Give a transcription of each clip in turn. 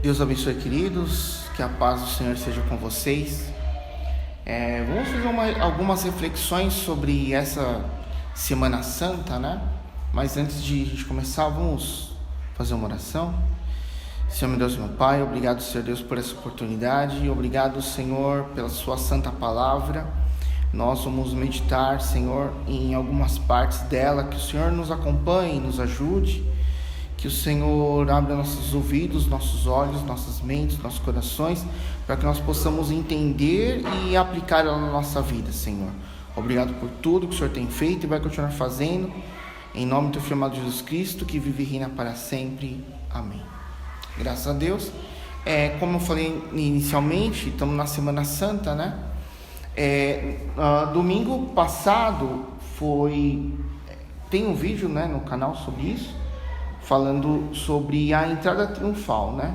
Deus abençoe, queridos, que a paz do Senhor seja com vocês. Vamos fazer algumas reflexões sobre essa Semana Santa, né? Mas antes de a gente começar, vamos fazer uma oração. Senhor, meu Deus, meu Pai, obrigado, Senhor Deus, por essa oportunidade. Obrigado, Senhor, pela sua santa palavra. Nós vamos meditar, Senhor, em algumas partes dela. Que o Senhor nos acompanhe, nos ajude. Que o Senhor abra nossos ouvidos, nossos olhos, nossas mentes, nossos corações, para que nós possamos entender e aplicar ela na nossa vida, Senhor. Obrigado por tudo que o Senhor tem feito e vai continuar fazendo. Em nome do teu Filho amado Jesus Cristo, que vive e reina para sempre. Amém. Graças a Deus. Como eu falei inicialmente, estamos na Semana Santa, né? Domingo passado tem um vídeo, né, no canal sobre isso, falando sobre a entrada triunfal, né?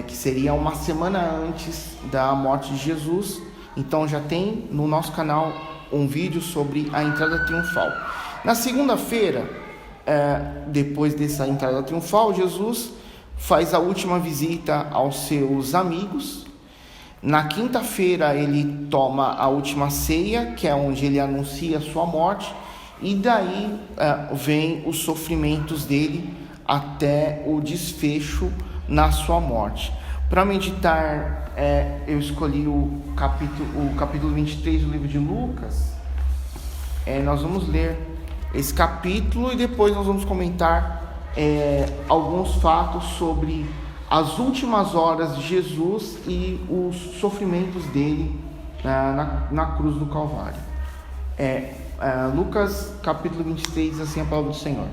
Que seria uma semana antes da morte de Jesus. Então já tem no nosso canal um vídeo sobre a entrada triunfal. Na segunda-feira, depois dessa entrada triunfal, Jesus faz a última visita aos seus amigos. Na quinta-feira ele toma a última ceia, que é onde ele anuncia a sua morte. E daí vem os sofrimentos dele até o desfecho na sua morte. Para meditar, eu escolhi o capítulo 23 do livro de Lucas. Nós vamos ler esse capítulo e depois nós vamos comentar alguns fatos sobre as últimas horas de Jesus e os sofrimentos dele na cruz do Calvário. Lucas capítulo 23, assim a palavra do Senhor.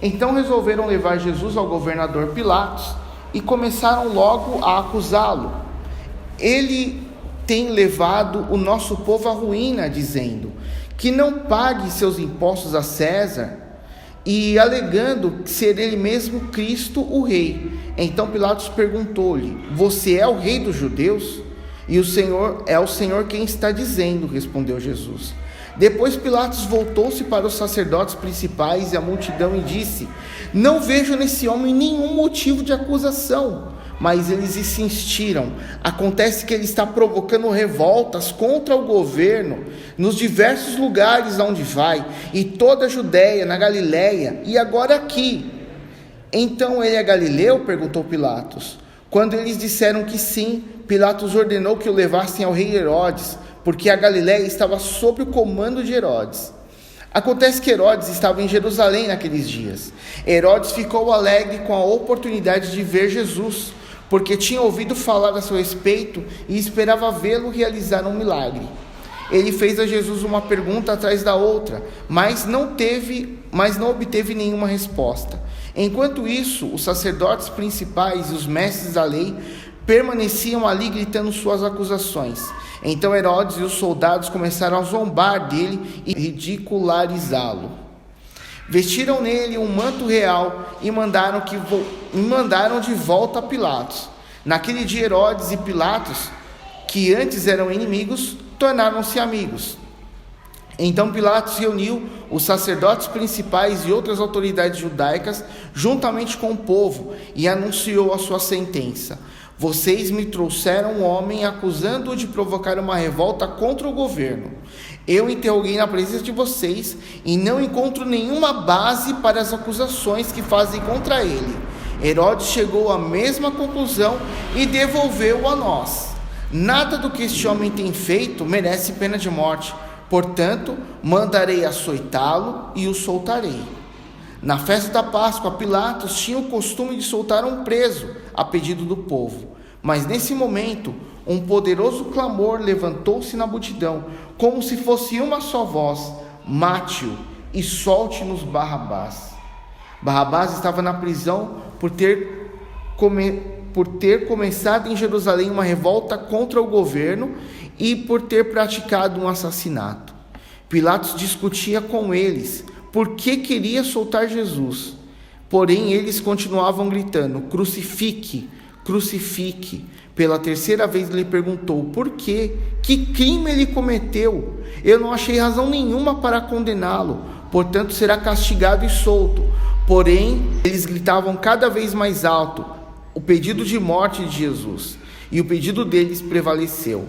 Então resolveram levar Jesus ao governador Pilatos e começaram logo a acusá-lo. Ele tem levado o nosso povo à ruína, dizendo que não pague seus impostos a César, e alegando ser ele mesmo Cristo o rei. Então Pilatos perguntou-lhe: você é o rei dos judeus? E o Senhor quem está dizendo, respondeu Jesus. Depois Pilatos voltou-se para os sacerdotes principais e a multidão e disse: não vejo nesse homem nenhum motivo de acusação. Mas eles insistiram. Acontece que ele está provocando revoltas contra o governo nos diversos lugares aonde vai, e toda a Judéia, na Galiléia e agora aqui. Então ele é galileu? Perguntou Pilatos. Quando eles disseram que sim, Pilatos ordenou que o levassem ao rei Herodes, porque a Galiléia estava sob o comando de Herodes. Acontece que Herodes estava em Jerusalém naqueles dias. Herodes ficou alegre com a oportunidade de ver Jesus, porque tinha ouvido falar a seu respeito e esperava vê-lo realizar um milagre. Ele fez a Jesus uma pergunta atrás da outra, mas não obteve nenhuma resposta. Enquanto isso, os sacerdotes principais e os mestres da lei permaneciam ali gritando suas acusações. Então Herodes e os soldados começaram a zombar dele e ridicularizá-lo. Vestiram nele um manto real e mandaram de volta a Pilatos. Naquele dia Herodes e Pilatos, que antes eram inimigos, tornaram-se amigos. Então Pilatos reuniu os sacerdotes principais e outras autoridades judaicas juntamente com o povo e anunciou a sua sentença: vocês me trouxeram um homem acusando-o de provocar uma revolta contra o governo. Eu interroguei na presença de vocês e não encontro nenhuma base para as acusações que fazem contra ele. Herodes chegou à mesma conclusão e devolveu-o a nós. Nada do que este homem tem feito merece pena de morte. Portanto, mandarei açoitá-lo e o soltarei. Na festa da Páscoa, Pilatos tinha o costume de soltar um preso a pedido do povo. Mas nesse momento, um poderoso clamor levantou-se na multidão, como se fosse uma só voz: mate-o e solte-nos Barrabás. Barrabás estava na prisão por ter começado em Jerusalém uma revolta contra o governo e por ter praticado um assassinato. Pilatos discutia com eles porque queria soltar Jesus. Porém, eles continuavam gritando: crucifique, crucifique. Pela terceira vez lhe perguntou: por quê? Que crime ele cometeu? Eu não achei razão nenhuma para condená-lo, portanto será castigado e solto. Porém, eles gritavam cada vez mais alto: o pedido de morte de Jesus, e o pedido deles prevaleceu.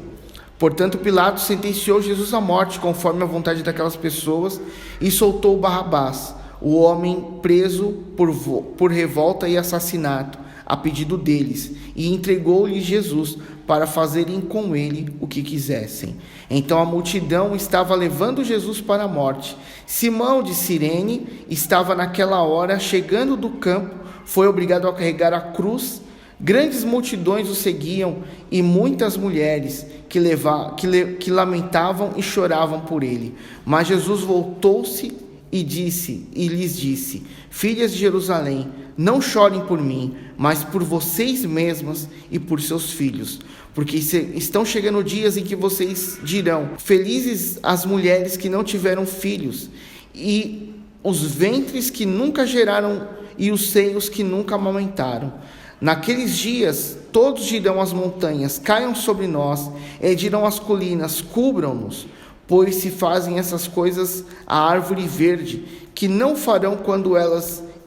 Portanto, Pilatos sentenciou Jesus à morte, conforme a vontade daquelas pessoas, e soltou Barrabás, o homem preso por revolta e assassinato, a pedido deles, e entregou-lhes Jesus para fazerem com ele o que quisessem. Então a multidão estava levando Jesus para a morte. Simão de Cirene estava naquela hora chegando do campo, foi obrigado a carregar a cruz. Grandes multidões o seguiam e muitas mulheres que lamentavam e choravam por ele. Mas Jesus voltou-se e lhes disse: Filhas de Jerusalém, não chorem por mim, mas por vocês mesmas e por seus filhos, porque estão chegando dias em que vocês dirão: felizes as mulheres que não tiveram filhos, e os ventres que nunca geraram, e os seios que nunca amamentaram. Naqueles dias, todos dirão às montanhas: caiam sobre nós, e dirão às colinas: cubram-nos. Pois se fazem essas coisas à árvore verde, que não farão quando ela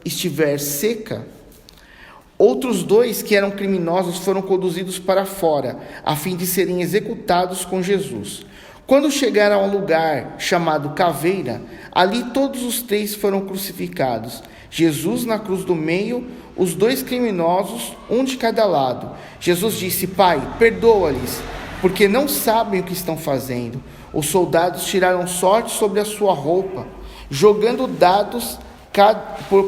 estiver seca? Outros 2 que eram criminosos foram conduzidos para fora, a fim de serem executados com Jesus. Quando chegaram a um lugar chamado Caveira, ali todos os 3 foram crucificados. Jesus na cruz do meio, os 2 criminosos, um de cada lado. Jesus disse: Pai, perdoa-lhes, porque não sabem o que estão fazendo. Os soldados tiraram sorte sobre a sua roupa, jogando dados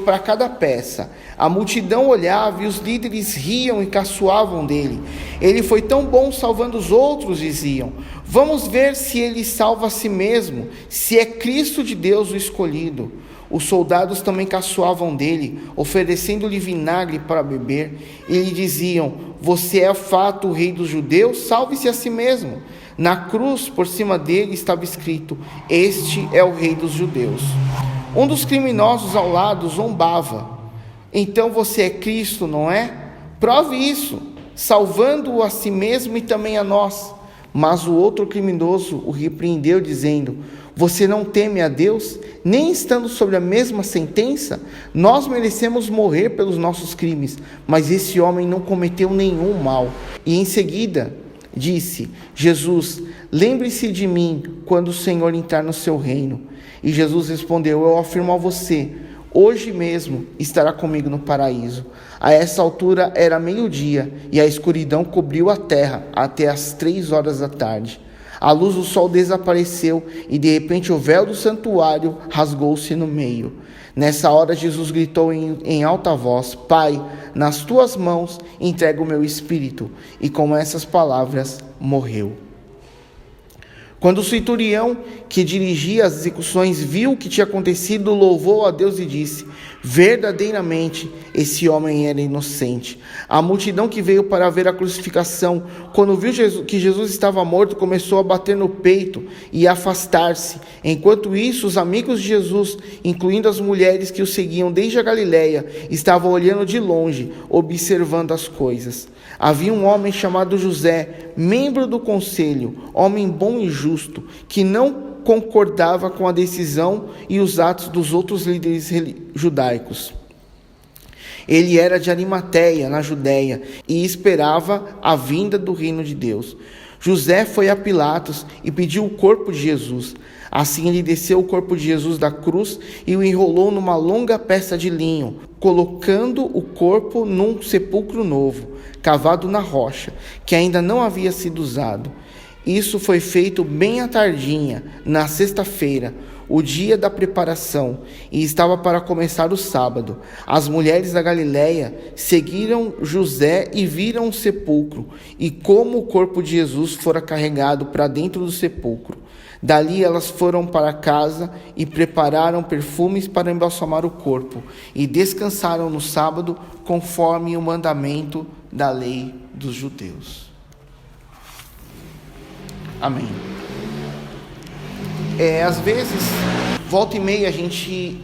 para cada peça. A multidão olhava e os líderes riam e caçoavam dele. Ele foi tão bom salvando os outros, diziam. Vamos ver se ele salva a si mesmo, se é Cristo de Deus o escolhido. Os soldados também caçoavam dele, oferecendo-lhe vinagre para beber, e lhe diziam: você é, de fato, o rei dos judeus? Salve-se a si mesmo. Na cruz, por cima dele, estava escrito: este é o rei dos judeus. Um dos criminosos ao lado zombava: então você é Cristo, não é? Prove isso, salvando-o a si mesmo e também a nós. Mas o outro criminoso o repreendeu, dizendo: você não teme a Deus, nem estando sobre a mesma sentença? Nós merecemos morrer pelos nossos crimes, mas esse homem não cometeu nenhum mal. E em seguida disse: Jesus, lembre-se de mim quando o Senhor entrar no seu reino. E Jesus respondeu: eu afirmo a você, hoje mesmo estará comigo no paraíso. A essa altura era meio-dia, e a escuridão cobriu a terra até as 3 horas da tarde. A luz do sol desapareceu, e de repente o véu do santuário rasgou-se no meio. Nessa hora Jesus gritou em alta voz: Pai, nas tuas mãos entrego o meu espírito. E com essas palavras morreu. Quando o centurião que dirigia as execuções viu o que tinha acontecido, louvou a Deus e disse: verdadeiramente esse homem era inocente. A multidão que veio para ver a crucificação, quando viu que Jesus estava morto, começou a bater no peito e a afastar-se. Enquanto isso, os amigos de Jesus, incluindo as mulheres que o seguiam desde a Galileia, estavam olhando de longe, observando as coisas. Havia um homem chamado José, membro do conselho, homem bom e justo, que não concordava com a decisão e os atos dos outros líderes judaicos. Ele era de Arimateia, na Judéia, e esperava a vinda do reino de Deus. José foi a Pilatos e pediu o corpo de Jesus. Assim ele desceu o corpo de Jesus da cruz e o enrolou numa longa peça de linho, colocando o corpo num sepulcro novo, cavado na rocha, que ainda não havia sido usado. Isso foi feito bem à tardinha, na sexta-feira, o dia da preparação, e estava para começar o sábado. As mulheres da Galileia seguiram José e viram o sepulcro, e como o corpo de Jesus fora carregado para dentro do sepulcro. Dali elas foram para casa e prepararam perfumes para embalsamar o corpo, e descansaram no sábado, conforme o mandamento da lei dos judeus. Amém. Às vezes, volta e meia, a gente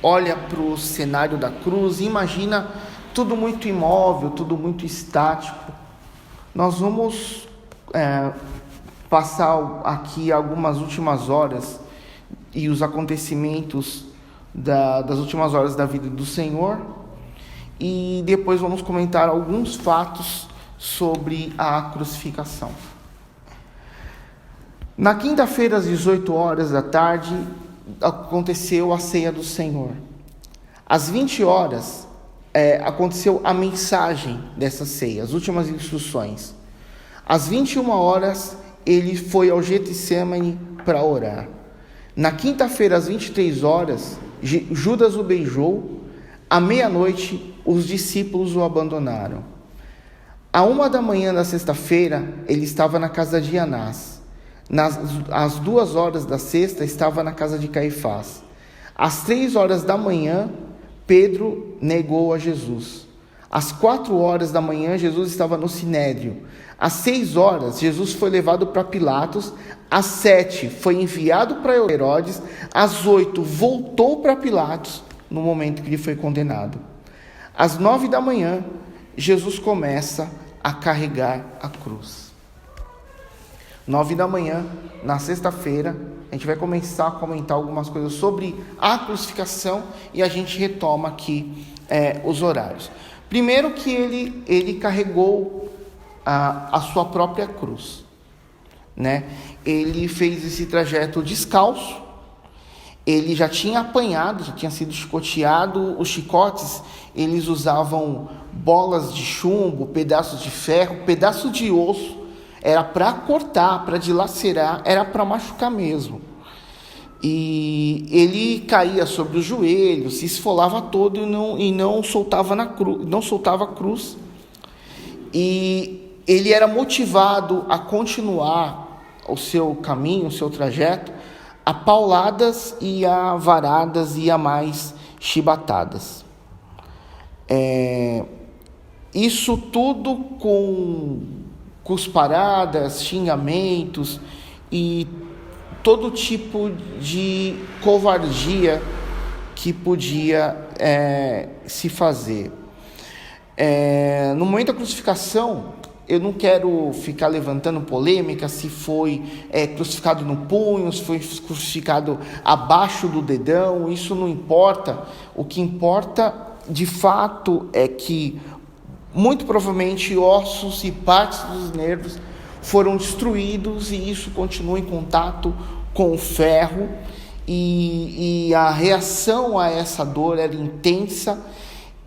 olha para o cenário da cruz e imagina tudo muito imóvel, tudo muito estático. Nós vamos passar aqui algumas últimas horas e os acontecimentos das últimas horas da vida do Senhor. e depois vamos comentar alguns fatos sobre a crucificação. Na quinta-feira, às 18 horas da tarde, aconteceu a ceia do Senhor. Às 20 horas, aconteceu a mensagem dessa ceia, as últimas instruções. Às 21 horas, ele foi ao Getsemane para orar. Na quinta-feira, às 23 horas, Judas o beijou. À meia-noite, os discípulos o abandonaram. À 1h da sexta-feira, ele estava na casa de Anás. Às 2 horas da sexta, estava na casa de Caifás. Às 3 horas da manhã, Pedro negou a Jesus. Às 4 horas da manhã, Jesus estava no Sinédrio. Às 6 horas, Jesus foi levado para Pilatos. Às 7, foi enviado para Herodes. Às 8, voltou para Pilatos, no momento que ele foi condenado. Às 9 da manhã, Jesus começa a carregar a cruz. 9 da manhã, na sexta-feira, a gente vai começar a comentar algumas coisas sobre a crucificação e a gente retoma aqui os horários. Primeiro que ele carregou a sua própria cruz, né? Ele fez esse trajeto descalço, ele já tinha apanhado, já tinha sido chicoteado. Os chicotes, eles usavam bolas de chumbo, pedaços de ferro, pedaço de osso. Era para cortar, para dilacerar, era para machucar mesmo. E ele caía sobre os joelhos, se esfolava todo e não soltava a cruz. E ele era motivado a continuar o seu caminho, o seu trajeto, a pauladas e a varadas e a mais chibatadas. Isso tudo com cusparadas, xingamentos e todo tipo de covardia que podia se fazer. No momento da crucificação, eu não quero ficar levantando polêmica se foi crucificado no punho, se foi crucificado abaixo do dedão, isso não importa. O que importa, de fato, é que muito provavelmente ossos e partes dos nervos foram destruídos e isso continua em contato com o ferro e a reação a essa dor era intensa.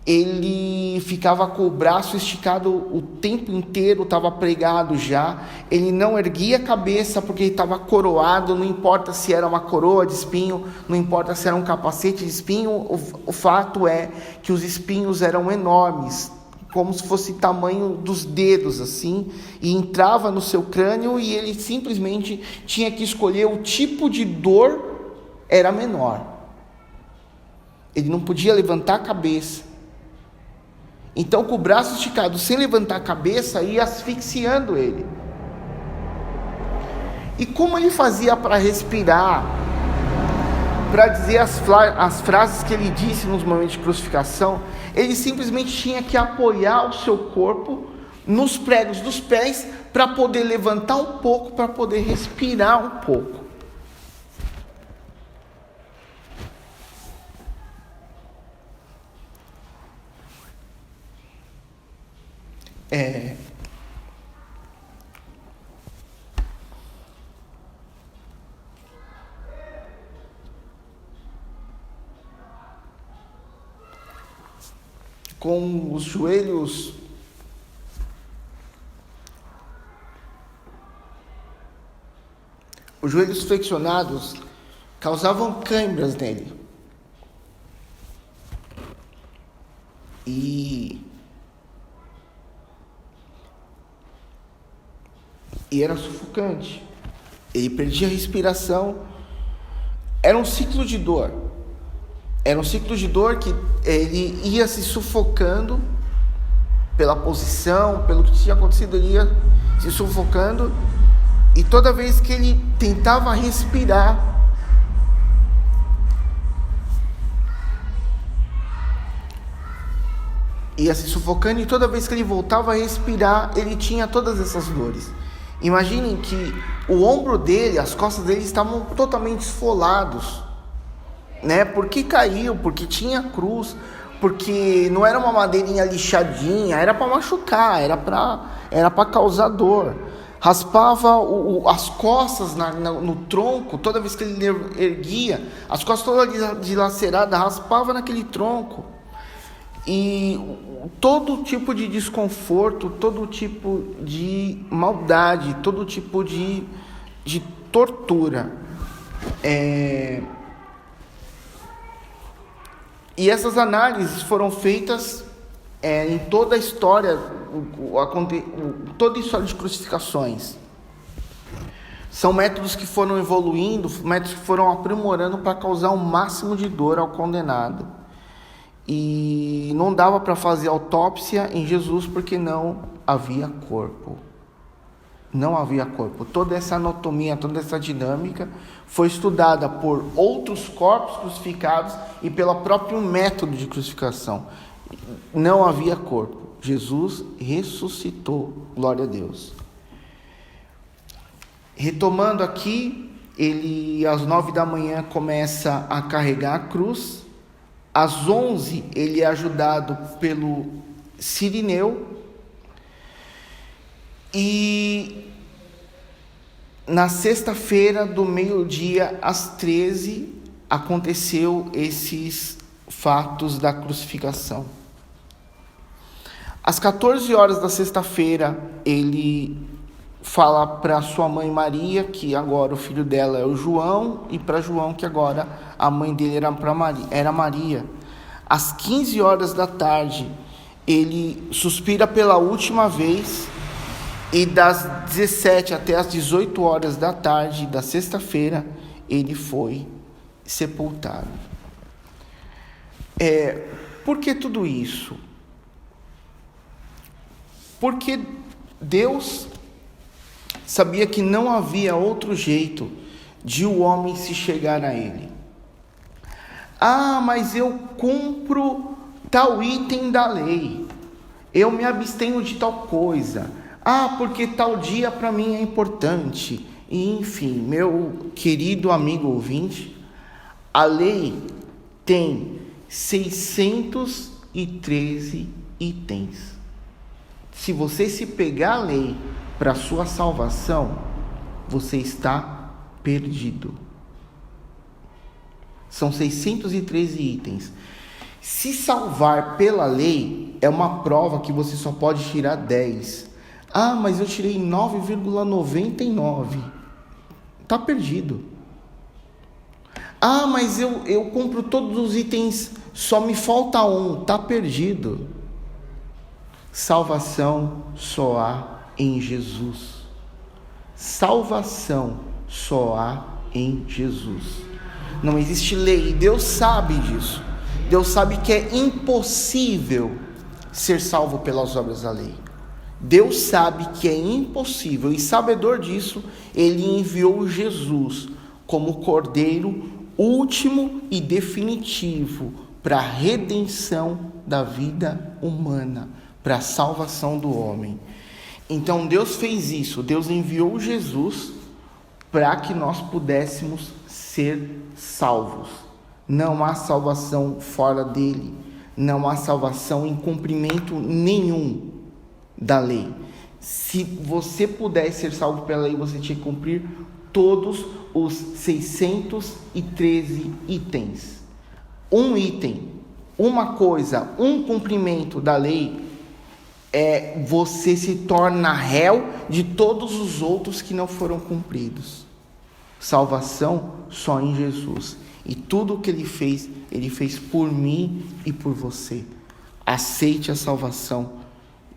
Ele ficava com o braço esticado o tempo inteiro, estava pregado já. Ele não erguia a cabeça porque ele estava coroado, não importa se era uma coroa de espinho, não importa se era um capacete de espinho, o fato é que os espinhos eram enormes, como se fosse tamanho dos dedos, assim, e entrava no seu crânio e ele simplesmente tinha que escolher o tipo de dor era menor. Ele não podia levantar a cabeça. Então, com o braço esticado, sem levantar a cabeça, ia asfixiando ele. E como ele fazia para respirar, para dizer as frases que ele disse nos momentos de crucificação, ele simplesmente tinha que apoiar o seu corpo nos pregos dos pés para poder levantar um pouco, para poder respirar um pouco. Com os joelhos flexionados causavam câimbras nele. E era sufocante. Ele perdia a respiração. Era um ciclo de dor. Era um ciclo de dor que ele ia se sufocando pela posição, pelo que tinha acontecido, ele ia se sufocando. E toda vez que ele tentava respirar, ia se sufocando, e toda vez que ele voltava a respirar, ele tinha todas essas dores. Imaginem que o ombro dele, as costas dele estavam totalmente esfolados, né? Porque caiu, porque tinha cruz, porque não era uma madeirinha lixadinha, era para machucar, era para causar dor. Raspava as costas no tronco, toda vez que ele erguia, as costas todas dilaceradas, raspava naquele tronco. E todo tipo de desconforto, todo tipo de maldade, todo tipo de tortura. E essas análises foram feitas em toda a história, toda a história de crucificações. São métodos que foram evoluindo, métodos que foram aprimorando para causar o máximo de dor ao condenado. E não dava para fazer autópsia em Jesus porque não havia corpo. Não havia corpo. Toda essa anatomia, toda essa dinâmica foi estudada por outros corpos crucificados e pelo próprio método de crucificação. Não havia corpo. Jesus ressuscitou. Glória a Deus. Retomando aqui, ele às 9 da manhã começa a carregar a cruz. Às 11 ele é ajudado pelo Cirineu. E na sexta-feira, do meio-dia às 13, aconteceu esses fatos da crucificação. Às 14 horas da sexta-feira, ele fala para sua mãe Maria que agora o filho dela é o João, e para João que agora a mãe dele era Maria. Às 15 horas da tarde, ele suspira pela última vez, e das 17 até as 18 horas da tarde da sexta-feira, ele foi sepultado. Por que tudo isso? Porque Deus sabia que não havia outro jeito de o homem se chegar a ele. Mas eu cumpro tal item da lei, eu me abstenho de tal coisa, porque tal dia para mim é importante. E enfim, meu querido amigo ouvinte, a lei tem 613 itens. Se você se pegar a lei para sua salvação, você está perdido. São 613 itens. Se salvar pela lei é uma prova que você só pode tirar 10. Mas eu tirei 9,99. Está perdido. Mas eu compro todos os itens, só me falta um. Está perdido. Salvação só há em Jesus. Salvação só há em Jesus. Não existe lei. Deus sabe disso. Deus sabe que é impossível ser salvo pelas obras da lei. Deus sabe que é impossível, e sabedor disso, ele enviou Jesus como cordeiro último e definitivo para a redenção da vida humana, para a salvação do homem. Então Deus fez isso, Deus enviou Jesus para que nós pudéssemos ser salvos. Não há salvação fora dele, não há salvação em cumprimento nenhum da lei. Se você puder ser salvo pela lei, você tinha que cumprir todos os 613 itens. Um item, uma coisa, um cumprimento da lei, você se torna réu de todos os outros que não foram cumpridos. Salvação só em Jesus. E tudo o que ele fez por mim e por você. Aceite a salvação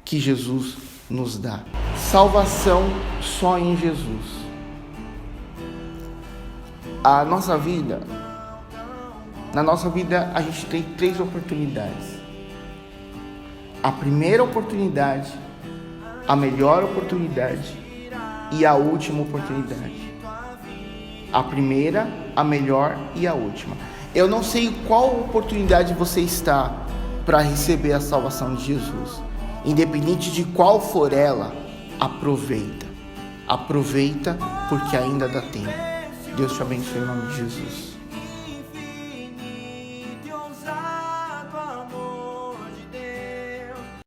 que Jesus nos dá. Salvação só em Jesus. Na nossa vida a gente tem 3 oportunidades. A primeira oportunidade, a melhor oportunidade e a última oportunidade. A primeira, a melhor e a última. Eu não sei qual oportunidade você está para receber a salvação de Jesus. Independente de qual for ela, aproveita. Aproveita, porque ainda dá tempo. Deus te abençoe em nome de Jesus.